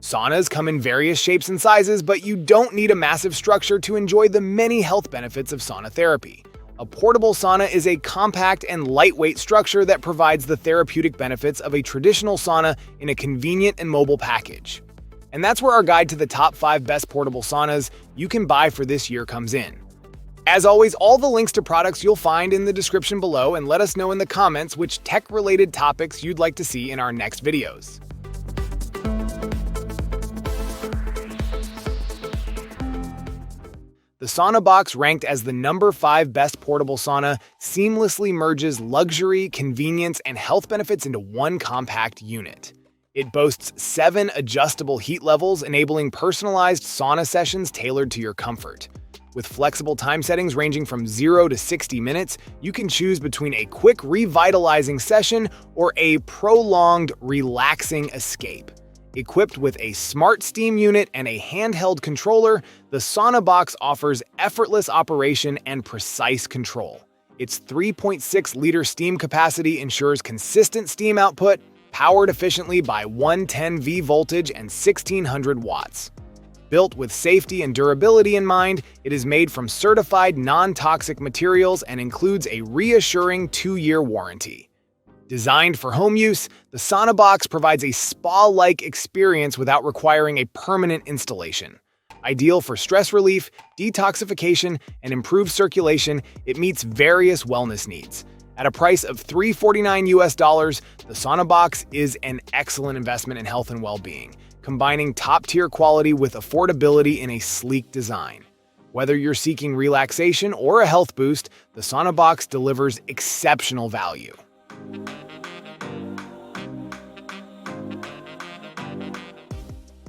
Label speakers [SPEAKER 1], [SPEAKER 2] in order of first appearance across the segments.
[SPEAKER 1] Saunas come in various shapes and sizes, but you don't need a massive structure to enjoy the many health benefits of sauna therapy. A portable sauna is a compact and lightweight structure that provides the therapeutic benefits of a traditional sauna in a convenient and mobile package. And that's where our guide to the top 5 best portable saunas you can buy for this year comes in. As always, all the links to products you'll find in the description below, and let us know in the comments which tech-related topics you'd like to see in our next videos. The SaunaBox, ranked as the number 5 best portable sauna, seamlessly merges luxury, convenience, and health benefits into one compact unit. It boasts 7 adjustable heat levels, enabling personalized sauna sessions tailored to your comfort. With flexible time settings ranging from 0 to 60 minutes, you can choose between a quick revitalizing session or a prolonged relaxing escape. Equipped with a smart steam unit and a handheld controller, the SaunaBox offers effortless operation and precise control. Its 3.6-liter steam capacity ensures consistent steam output, powered efficiently by 110V voltage and 1600 watts. Built with safety and durability in mind, it is made from certified non-toxic materials and includes a reassuring 2-year warranty. Designed for home use, the SaunaBox provides a spa-like experience without requiring a permanent installation. Ideal for stress relief, detoxification, and improved circulation, it meets various wellness needs. At a price of $349, the SaunaBox is an excellent investment in health and well-being, combining top-tier quality with affordability in a sleek design. Whether you're seeking relaxation or a health boost, the SaunaBox delivers exceptional value.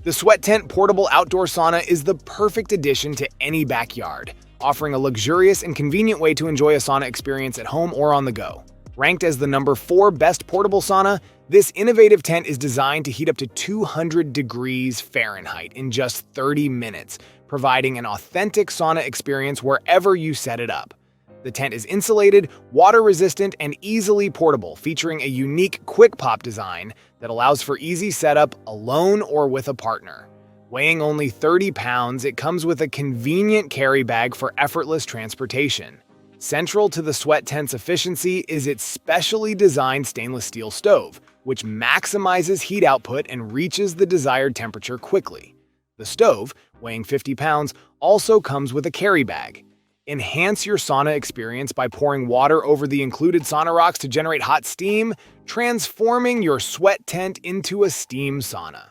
[SPEAKER 1] The SweatTent portable outdoor sauna is the perfect addition to any backyard, offering a luxurious and convenient way to enjoy a sauna experience at home or on the go. Ranked as the number 4 best portable sauna, this innovative tent is designed to heat up to 200 degrees Fahrenheit in just 30 minutes, providing an authentic sauna experience wherever you set it up. The tent is insulated, water-resistant, and easily portable, featuring a unique quick-pop design that allows for easy setup alone or with a partner. Weighing only 30 pounds, it comes with a convenient carry bag for effortless transportation. Central to the SweatTent's efficiency is its specially designed stainless steel stove, which maximizes heat output and reaches the desired temperature quickly. The stove, weighing 50 pounds, also comes with a carry bag. Enhance your sauna experience by pouring water over the included sauna rocks to generate hot steam, transforming your SweatTent into a steam sauna.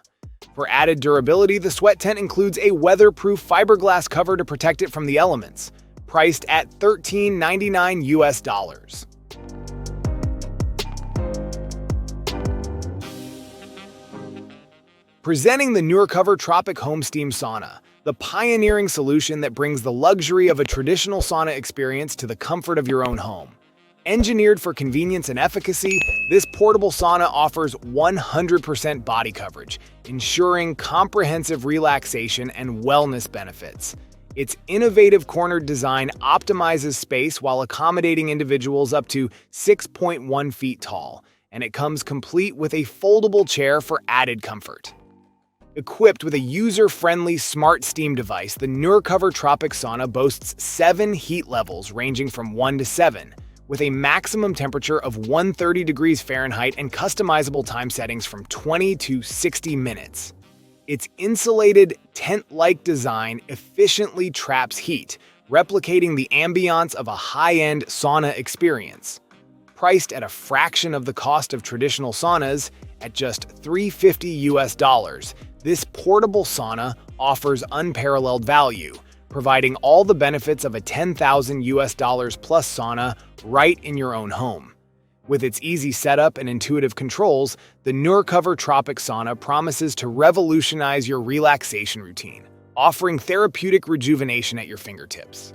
[SPEAKER 1] For added durability, the SweatTent includes a weatherproof fiberglass cover to protect it from the elements, priced at $13.99. Presenting the Nurecover Tropic Home Steam Sauna, the pioneering solution that brings the luxury of a traditional sauna experience to the comfort of your own home. Engineered for convenience and efficacy, this portable sauna offers 100% body coverage, ensuring comprehensive relaxation and wellness benefits. Its innovative cornered design optimizes space while accommodating individuals up to 6.1 feet tall, and it comes complete with a foldable chair for added comfort. Equipped with a user-friendly smart steam device, the Nurecover Tropic Sauna boasts 7 heat levels ranging from 1 to 7, with a maximum temperature of 130 degrees Fahrenheit and customizable time settings from 20 to 60 minutes. Its insulated, tent-like design efficiently traps heat, replicating the ambiance of a high-end sauna experience. Priced at a fraction of the cost of traditional saunas, at just $350, this portable sauna offers unparalleled value, providing all the benefits of a $10,000 plus sauna right in your own home. With its easy setup and intuitive controls, the Nurecover Tropic Sauna promises to revolutionize your relaxation routine, offering therapeutic rejuvenation at your fingertips.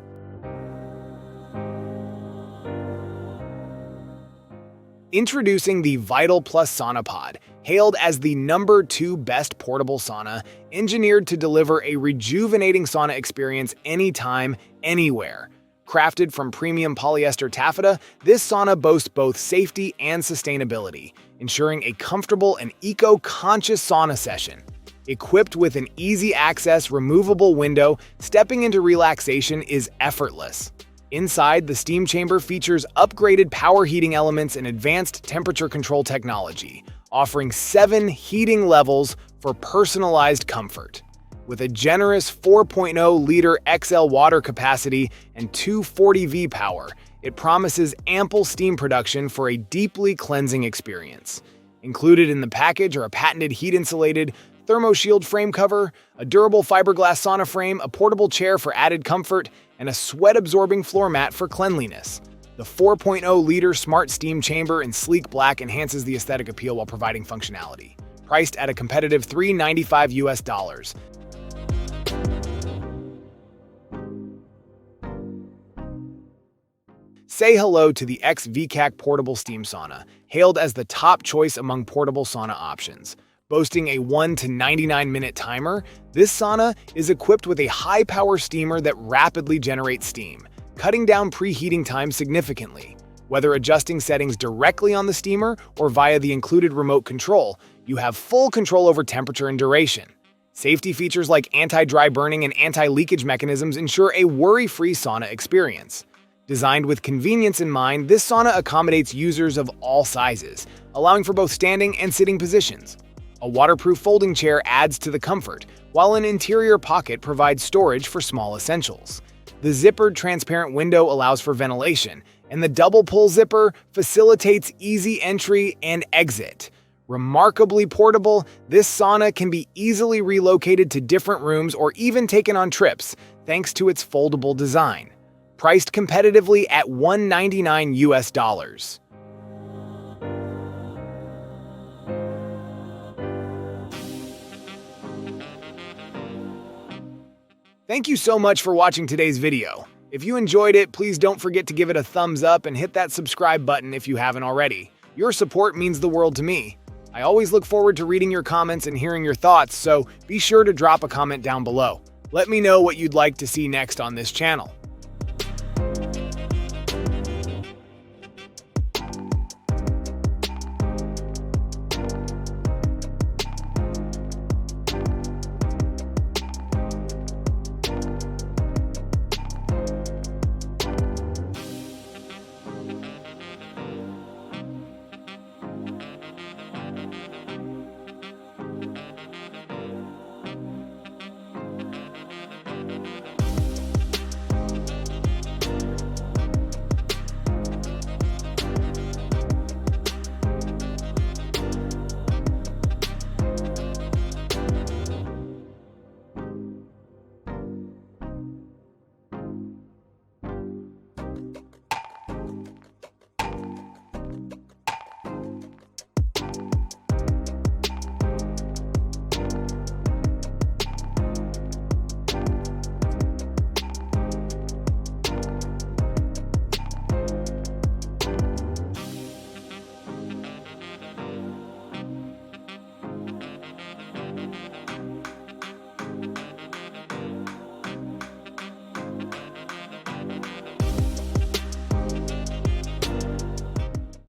[SPEAKER 1] Introducing the Vital Plus SaunaPod, hailed as the number 2 best portable sauna, engineered to deliver a rejuvenating sauna experience anytime, anywhere. Crafted from premium polyester taffeta, this sauna boasts both safety and sustainability, ensuring a comfortable and eco-conscious sauna session. Equipped with an easy-access, removable window, stepping into relaxation is effortless. Inside, the steam chamber features upgraded power heating elements and advanced temperature control technology, offering 7 heating levels for personalized comfort. With a generous 4.0-liter XL water capacity and 240V power, it promises ample steam production for a deeply cleansing experience. Included in the package are a patented heat-insulated thermo-shield frame cover, a durable fiberglass sauna frame, a portable chair for added comfort, and a sweat-absorbing floor mat for cleanliness. The 4.0-liter smart steam chamber in sleek black enhances the aesthetic appeal while providing functionality. Priced at a competitive $395. Say hello to the X-Vcak portable steam sauna, hailed as the top choice among portable sauna options. Boasting a 1 to 99-minute timer, this sauna is equipped with a high-power steamer that rapidly generates steam, cutting down preheating time significantly. Whether adjusting settings directly on the steamer or via the included remote control, you have full control over temperature and duration. Safety features like anti-dry burning and anti-leakage mechanisms ensure a worry-free sauna experience. Designed with convenience in mind, this sauna accommodates users of all sizes, allowing for both standing and sitting positions. A waterproof folding chair adds to the comfort, while an interior pocket provides storage for small essentials. The zippered transparent window allows for ventilation, and the double pull zipper facilitates easy entry and exit. Remarkably portable, this sauna can be easily relocated to different rooms or even taken on trips, thanks to its foldable design. Priced competitively at $199. Thank you so much for watching today's video. If you enjoyed it, please don't forget to give it a thumbs up and hit that subscribe button if you haven't already. Your support means the world to me. I always look forward to reading your comments and hearing your thoughts, so be sure to drop a comment down below. Let me know what you'd like to see next on this channel.